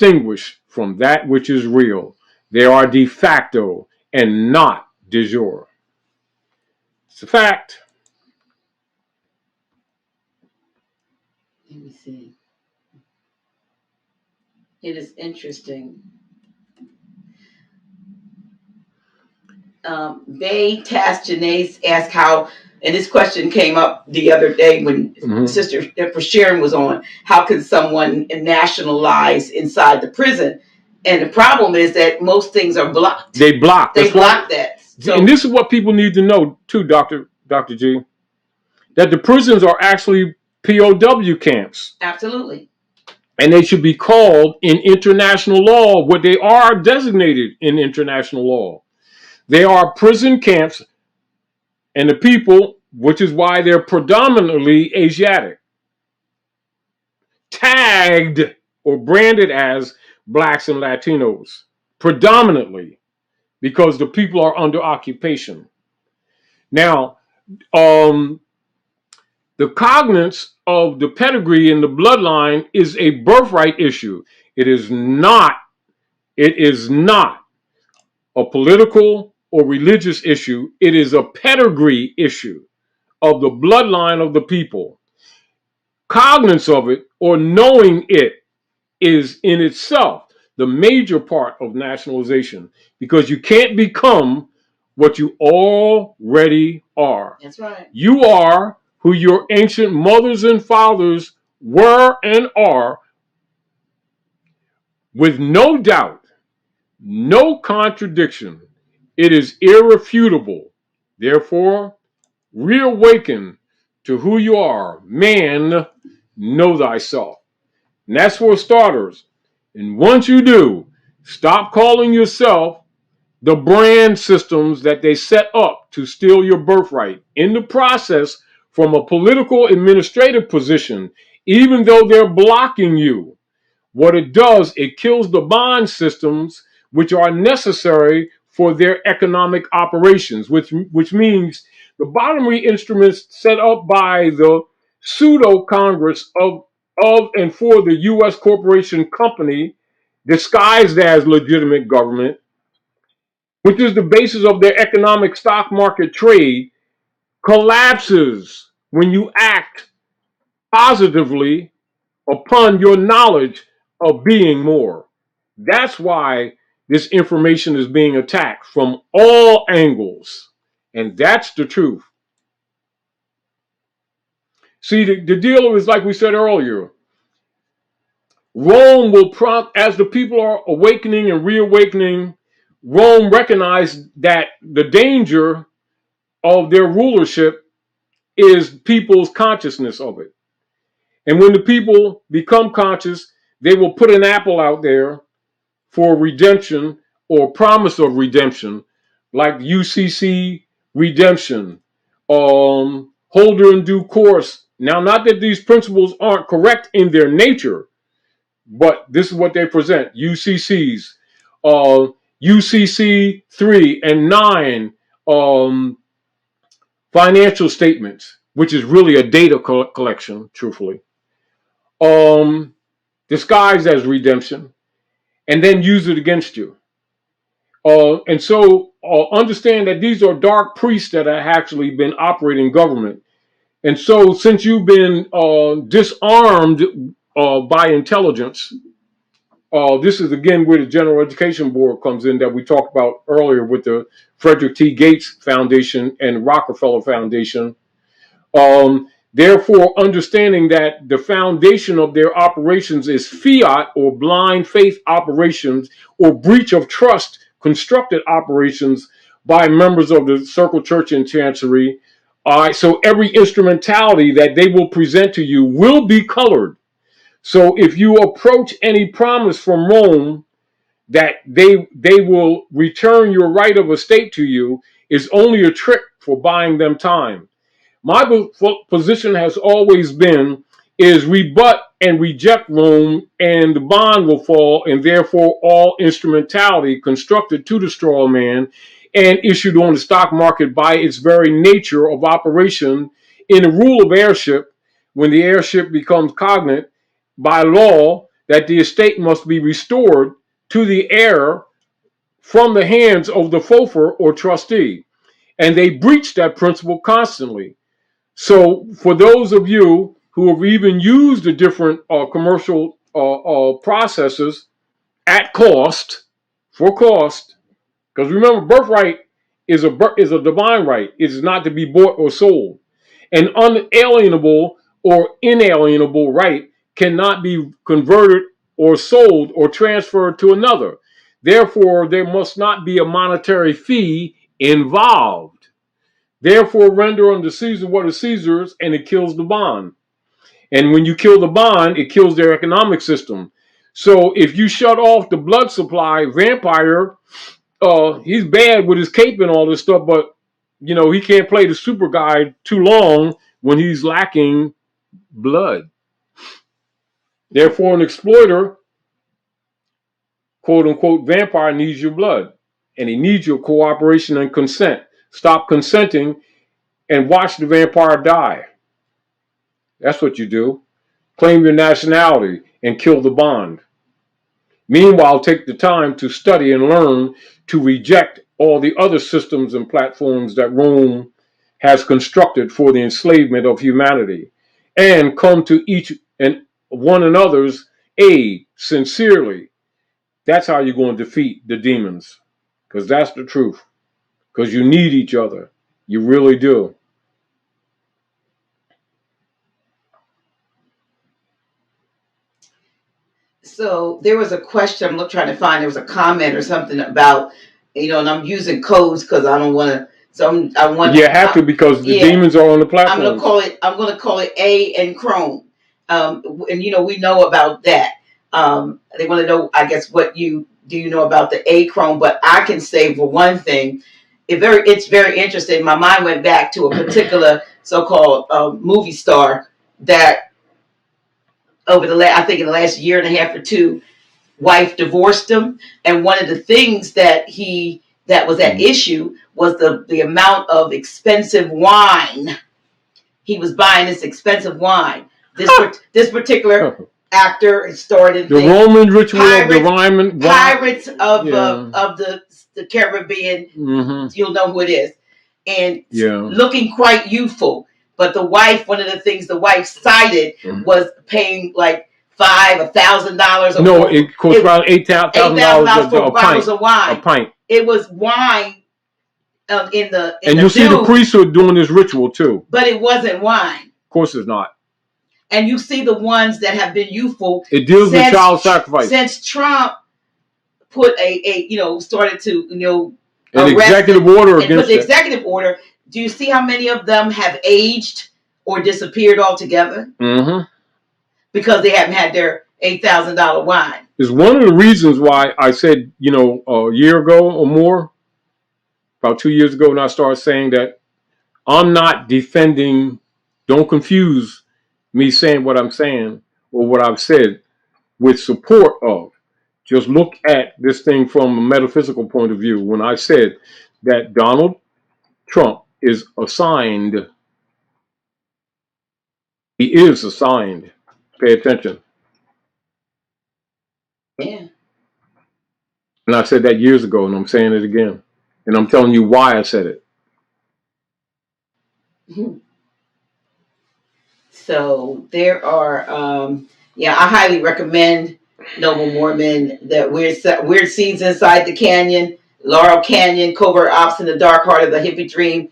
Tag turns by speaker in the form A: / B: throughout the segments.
A: distinguished from that which is real. They are de facto and not de jure. It's a fact.
B: Let me see. It is interesting. They tasked Janae, asked how, and this question came up the other day when Sister for Sharon was on. How can someone nationalize inside the prison? And the problem is that most things are blocked.
A: They block.
B: They block that.
A: So, and this is what people need to know too, Dr. G, that the prisons are actually POW camps.
B: Absolutely.
A: And they should be called in international law what they are designated in international law. They are prison camps, and the people, which is why they're predominantly Asiatic, tagged or branded as blacks and Latinos, predominantly, because the people are under occupation. Now, the cognizance of the pedigree and the bloodline is a birthright issue. It is not a political or religious issue. It is a pedigree issue of the bloodline of the people. Cognizance of it or knowing it is in itself the major part of nationalization, because you can't become what you already are.
B: That's right.
A: You are who your ancient mothers and fathers were and are, with no doubt, no contradiction. It is irrefutable. Therefore, reawaken to who you are. Man, know thyself. And that's for starters. And once you do, stop calling yourself the brand systems that they set up to steal your birthright. In the process, from a political administrative position, even though they're blocking you, what it does, it kills the bond systems which are necessary for their economic operations, which means the bottomry instruments set up by the pseudo Congress of and for the U.S. corporation company disguised as legitimate government, which is the basis of their economic stock market trade, collapses when you act positively upon your knowledge of being more. That's why this information is being attacked from all angles. And that's the truth. See, the deal is, like we said earlier, Rome will prompt, as the people are awakening and reawakening, Rome recognized that the danger of their rulership is people's consciousness of it. And when the people become conscious, they will put an apple out there for redemption or promise of redemption, like UCC redemption, holder in due course. Now, not that these principles aren't correct in their nature, but this is what they present. UCCs, UCC 3 and 9 financial statements, which is really a data collection, truthfully, disguised as redemption, and then use it against you. And so understand that these are dark priests that have actually been operating government. And so since you've been disarmed by intelligence, this is again where the General Education Board comes in that we talked about earlier with the Frederick T. Gates Foundation and Rockefeller Foundation. Therefore, understanding that the foundation of their operations is fiat or blind faith operations or breach of trust constructed operations by members of the Circle Church and Chancery. So every instrumentality that they will present to you will be colored. So if you approach any promise from Rome that they will return your right of estate to you, is only a trick for buying them time. My position has always been is rebut and reject Rome, and the bond will fall, and therefore all instrumentality constructed to the straw man and issued on the stock market by its very nature of operation in the rule of heirship, when the heirship becomes cognate by law, that the estate must be restored to the heir from the hands of the FOFR or trustee. And they breach that principle constantly. So for those of you who have even used the different commercial processes at cost, for cost, because remember, birthright is a divine right. It is not to be bought or sold. An unalienable or inalienable right cannot be converted or sold or transferred to another. Therefore, there must not be a monetary fee involved. Therefore, render unto Caesar what is Caesar's, and it kills the bond. And when you kill the bond, it kills their economic system. So if you shut off the blood supply, vampire, he's bad with his cape and all this stuff, but he can't play the super guy too long when he's lacking blood. Therefore, an exploiter, quote unquote, vampire needs your blood, and he needs your cooperation and consent. Stop consenting and watch the vampire die. That's what you do. Claim your nationality and kill the bond. Meanwhile, take the time to study and learn to reject all the other systems and platforms that Rome has constructed for the enslavement of humanity, and come to each and one another's aid sincerely. That's how you're going to defeat the demons, because that's the truth. Because you need each other. You really do.
B: So there was a question I'm trying to find. There was a comment or something about, and I'm using codes because I don't want to. So I want.
A: You have to, because the demons are on the platform.
B: I'm gonna call it A and Chrome, and we know about that. They want to know, I guess, what you know about the A Chrome. But I can say, for one thing, it's very interesting. My mind went back to a particular so-called movie star that, over I think in the last year and a half or two, wife divorced him, and one of the things that was at issue was the amount of expensive wine he was buying. This expensive wine. This particular actor started
A: the Roman ritual of the Roman
B: Pirates of the Caribbean. Mm-hmm. You'll know who it is, and looking quite youthful. But the wife, one of the things the wife cited was paying like $1,000.
A: No, it cost around $8,000
B: for bottles of wine.
A: A pint.
B: It was wine
A: and you see the priesthood doing this ritual too.
B: But it wasn't wine.
A: Of course, it's not.
B: And you see the ones that have been youthful.
A: It deals with child sacrifice.
B: Since Trump put started to
A: an executive order
B: against put the executive order. Do you see how many of them have aged or disappeared altogether? Mm-hmm. Because they haven't had their $8,000 wine.
A: It's one of the reasons why I said, a year ago or more, about 2 years ago, when I started saying that I'm not defending, don't confuse me saying what I'm saying or what I've said with support of. Just look at this thing from a metaphysical point of view. When I said that Donald Trump is assigned, he is assigned. Pay attention.
B: Yeah.
A: And I said that years ago, and I'm saying it again. And I'm telling you why I said it.
B: Mm-hmm. So there are, I highly recommend Noble Mormon, that Weird Scenes Inside the Canyon, Laurel Canyon, Covert Ops in the Dark Heart of the Hippie Dream.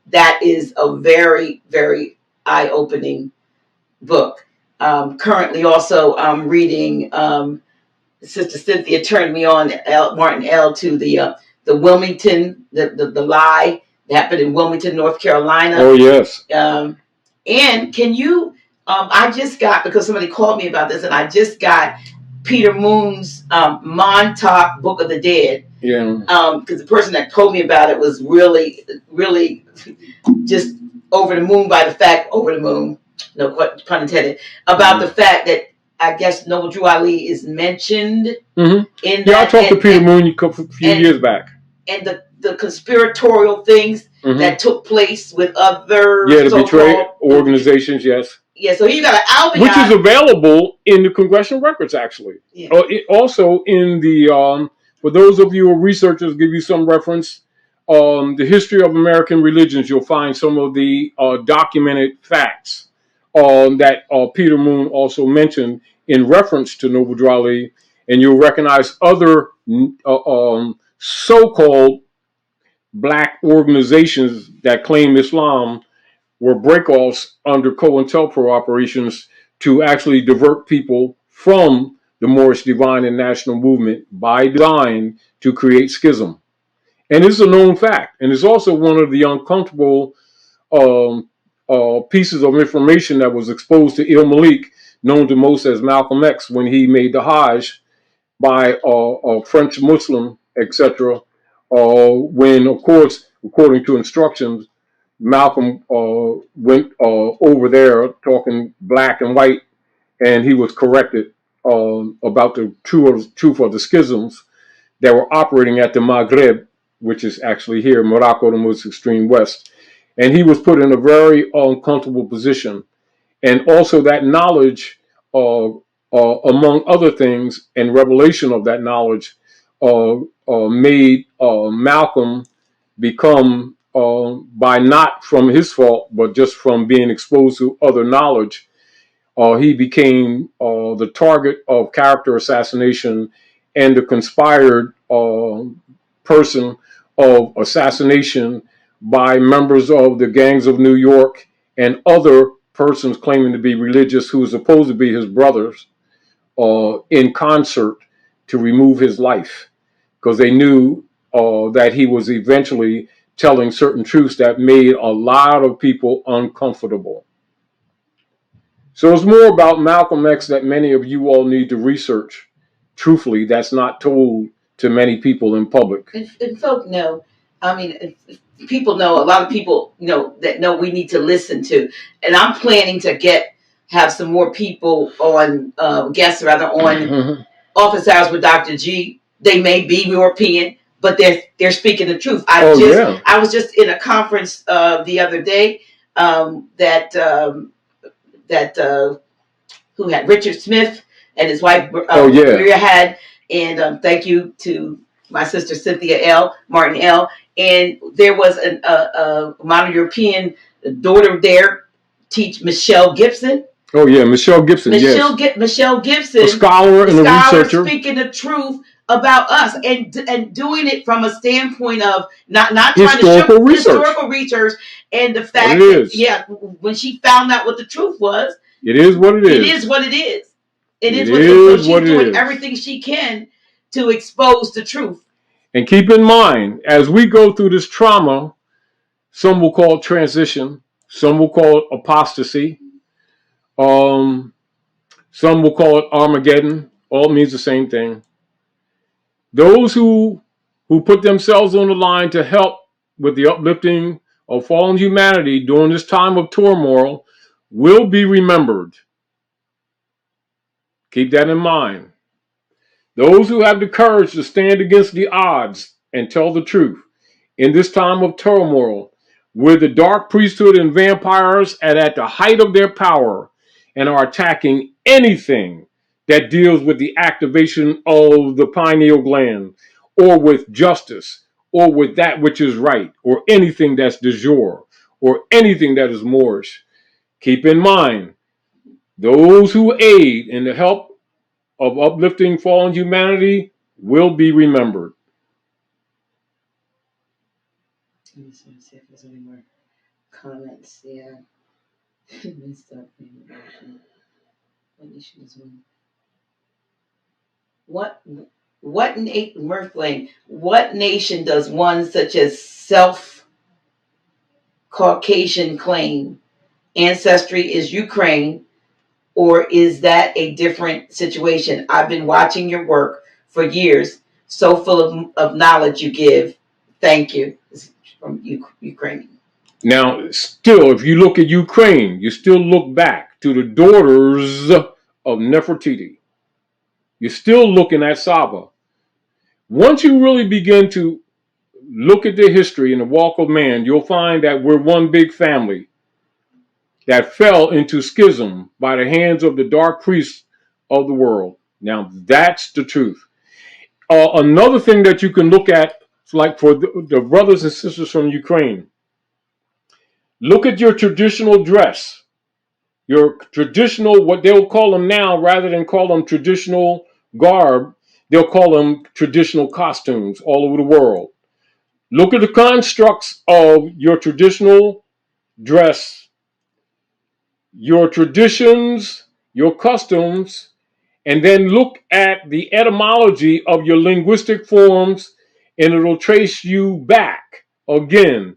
B: That is a very, very eye-opening book. Currently also I'm reading, Sister Cynthia turned me on, Martin L. to the Wilmington, the lie that happened in Wilmington, North Carolina.
A: Oh, yes.
B: And can you, I just got, because somebody called me about this, and I just got Peter Moon's Montauk Book of the Dead.
A: Yeah.
B: Because the person that told me about it was really, really just over the moon, no pun intended, about the fact that I guess Noble Drew Ali is mentioned in that.
A: Yeah, I talked to Peter Moon a few years back.
B: And the conspiratorial things that took place with other
A: the betrayed organizations, yes.
B: Yeah, so you got an Albion.
A: Which is available in the congressional records, actually.
B: Yeah.
A: Also in the, for those of you who are researchers, give you some reference, the history of American religions, you'll find some of the documented facts that Peter Moon also mentioned in reference to Noble Drew Ali, and you'll recognize other so-called black organizations that claim Islam were breakoffs under COINTELPRO operations to actually divert people from the Moorish Divine and National Movement by design to create schism. And it's a known fact. And it's also one of the uncomfortable pieces of information that was exposed to Il Malik, known to most as Malcolm X, when he made the Hajj by a French Muslim, etc. When, of course, according to instructions, Malcolm went over there talking black and white, and he was corrected about the truth of the schisms that were operating at the Maghreb, which is actually here, Morocco, the most extreme west. And he was put in a very uncomfortable position. And also that knowledge, among other things, and revelation of that knowledge made Malcolm become, by not from his fault, but just from being exposed to other knowledge, he became the target of character assassination and the conspired person of assassination by members of the gangs of New York and other persons claiming to be religious who were supposed to be his brothers in concert to remove his life, because they knew that he was eventually telling certain truths that made a lot of people uncomfortable. So it's more about Malcolm X that many of you all need to research. Truthfully, that's not told to many people in public.
B: And folk know, I mean, people know, a lot of people know that know we need to listen to. And I'm planning to have some more people on, guests rather, on Office Hours with Dr. G. They may be European, but they're speaking the truth. I was just in a conference the other day who had Richard Smith and his wife Maria had, and thank you to my sister Cynthia Martin L. And there was a modern European daughter there, teach Michelle Gibson.
A: Oh yeah, Michelle Gibson.
B: Michelle Gibson,
A: a scholar and a researcher,
B: speaking the truth about us and doing it from a standpoint of not trying to show historical research, and the fact that when she found out what the truth was,
A: it is what it is.
B: It is what it is. It is what it is. So she's doing everything she can to expose the truth.
A: And keep in mind, as we go through this trauma, some will call it transition, some will call it apostasy, some will call it Armageddon. All means the same thing. Those who put themselves on the line to help with the uplifting of fallen humanity during this time of turmoil will be remembered. Keep that in mind. Those who have the courage to stand against the odds and tell the truth in this time of turmoil, where the dark priesthood and vampires are at the height of their power and are attacking anything that deals with the activation of the pineal gland, or with justice, or with that which is right, or anything that's de jour, or anything that is Moorish. Keep in mind, those who aid in the help of uplifting fallen humanity will be remembered.
B: Let me see if there's any more comments. Yeah. What nation does one such as self-Caucasian claim ancestry is Ukraine, or is that a different situation? I've been watching your work for years. So full of knowledge you give. Thank you. This is from Ukraine.
A: Now, still, if you look at Ukraine, you still look back to the daughters of Nefertiti. You're still looking at Saba. Once you really begin to look at the history and the walk of man, you'll find that we're one big family. that fell into schism by the hands of the dark priests of the world. Now, that's the truth. Another thing that you can look at, like for the brothers and sisters from Ukraine, look at your traditional dress, your traditional, what they'll call them now, rather than call them traditional garb, they'll call them traditional costumes all over the world. Look at the constructs of your traditional dress, your traditions, your customs, and then look at the etymology of your linguistic forms, and it'll trace you back again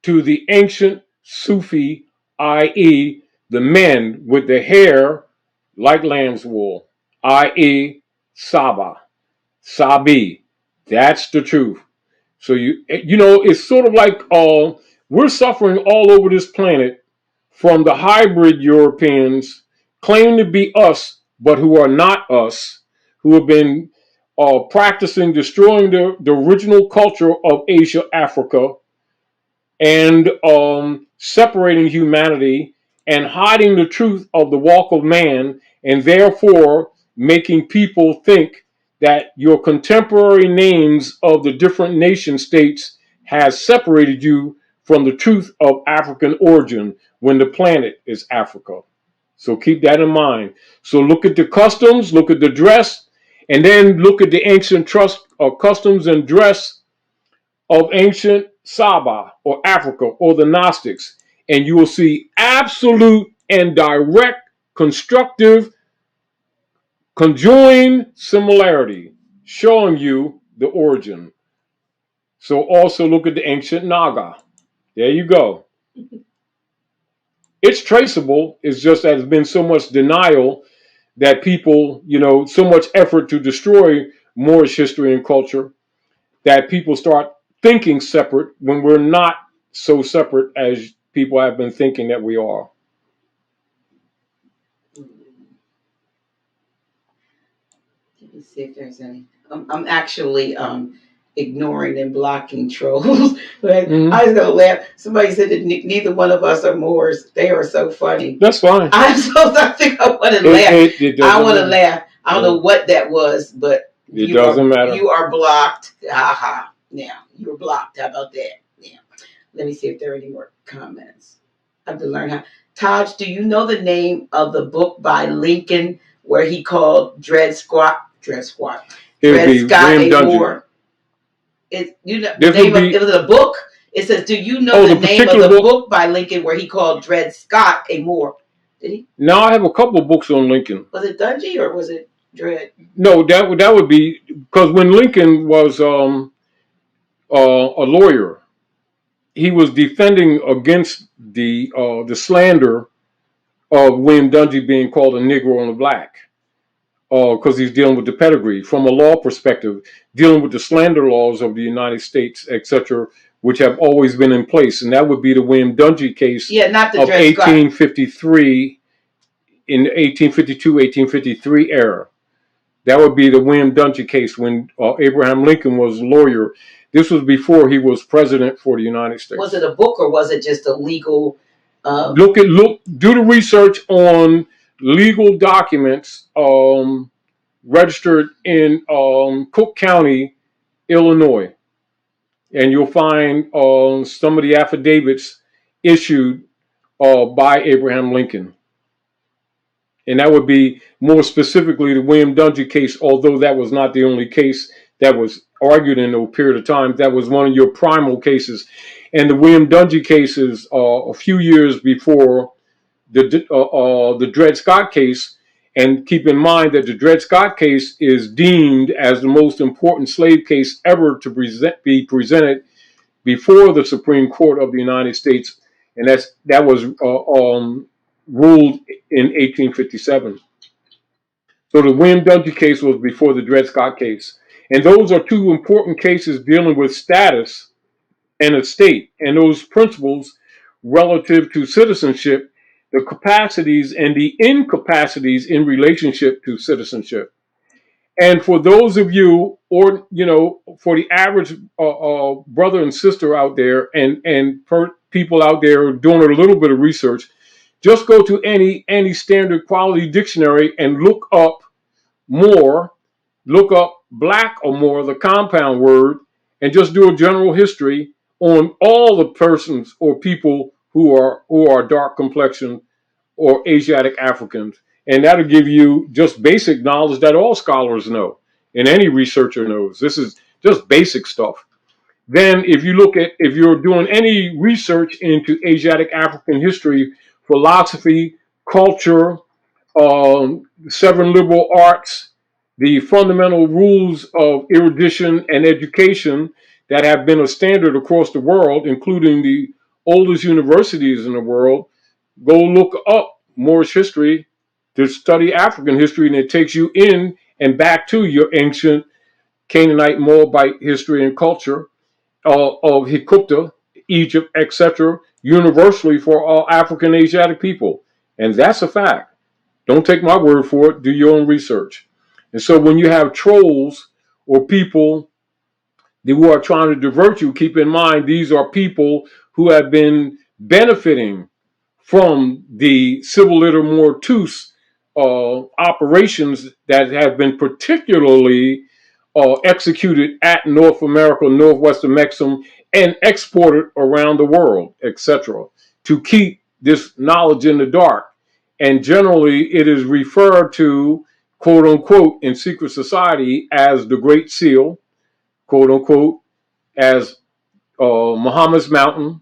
A: to the ancient Sufi, i.e., the men with the hair like lamb's wool, i.e., Saba, Sabi. That's the truth. So it's sort of like we're suffering all over this planet from the hybrid Europeans claiming to be us, but who are not us, who have been practicing destroying the original culture of Asia, Africa, and separating humanity and hiding the truth of the walk of man, and therefore making people think that your contemporary names of the different nation states has separated you from the truth of African origin when the planet is Africa. So keep that in mind. So look at the customs, look at the dress, and then look at the ancient customs and dress of ancient Saba or Africa or the Gnostics, and you will see absolute and direct constructive conjoined similarity showing you the origin. So also look at the ancient Naga. There you go. It's traceable. It's just that there's been so much denial that people, so much effort to destroy Moorish history and culture that people start thinking separate when we're not so separate as people have been thinking that we are.
B: Let me see if there's any. I'm actually ignoring and blocking trolls, but I was gonna laugh. Somebody said that neither one of us are Moors. They are so funny.
A: That's fine.
B: I think I want to laugh. I want to laugh. I don't know what that was, but
A: it doesn't matter.
B: You are blocked. Aha. Now you're blocked. How about that? Yeah. Let me see if there are any more comments. I have to learn how. Taj, do you know the name of the book by Lincoln where he called Dred Scott a Moor? It the name of it was a book. It says, "Do you know the name of the book by Lincoln where he called Dred Scott a Moor?" Did he?
A: No, I have a couple of books on Lincoln.
B: Was it Dungy or was it Dred?
A: No, that would be because when Lincoln was a lawyer, he was defending against the slander of William Dungy being called a Negro and a black. Because he's dealing with the pedigree from a law perspective, dealing with the slander laws of the United States, etc., which have always been in place. And that would be the William Dungy case
B: not the
A: of 1853, in 1852, 1853 era. That would be the William Dungy case when Abraham Lincoln was a lawyer. This was before he was president for the United States.
B: Was it a book or was it just a legal?
A: Do the research on legal documents registered in Cook County, Illinois, and you'll find some of the affidavits issued by Abraham Lincoln. And that would be more specifically the William Dungy case, although that was not the only case that was argued in a period of time. That was one of your primal cases. And the William Dungy case is a few years before the Dred Scott case. And keep in mind that the Dred Scott case is deemed as the most important slave case ever to be presented before the Supreme Court of the United States. And that was ruled in 1857. So the William Dungy case was before the Dred Scott case. And those are two important cases dealing with status and estate and those principles relative to citizenship, the capacities and the incapacities in relationship to citizenship. And for those of you, or for the average brother and sister out there, and people out there doing a little bit of research, Just go to any standard quality dictionary and look up more, look up black or more, the compound word, and just do a general history on all the persons or people who are dark complexion or Asiatic Africans. And that'll give you just basic knowledge that all scholars know and any researcher knows. This is just basic stuff. Then if you're doing any research into Asiatic African history, philosophy, culture, seven liberal arts, the fundamental rules of erudition and education that have been a standard across the world, including the oldest universities in the world, go look up Moorish history to study African history, and it takes you in and back to your ancient Canaanite, Moabite history and culture of Hikupta, Egypt, etc., universally for all African Asiatic people. And that's a fact. Don't take my word for it. Do your own research. And so when you have trolls or people who are trying to divert you, keep in mind these are people who have been benefiting from the civil liter mortuus operations that have been particularly executed at North America, Northwestern Mexico, and exported around the world, etc., to keep this knowledge in the dark. And generally, it is referred to, quote unquote, in secret society as the Great Seal, quote unquote, as Muhammad's Mountain,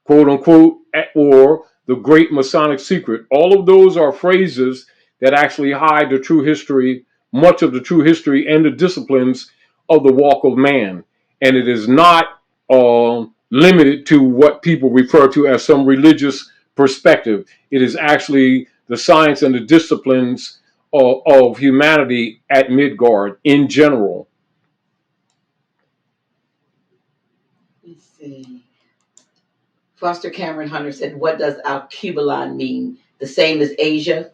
A: quote unquote, or the Great Masonic Secret. All of those are phrases that actually hide the true history, much of the true history and the disciplines of the walk of man. And it is not limited to what people refer to as some religious perspective. It is actually the science and the disciplines of humanity at Midgard in general.
B: Let's see. Foster Cameron Hunter said, what does Alkebulan mean? The same as Asia?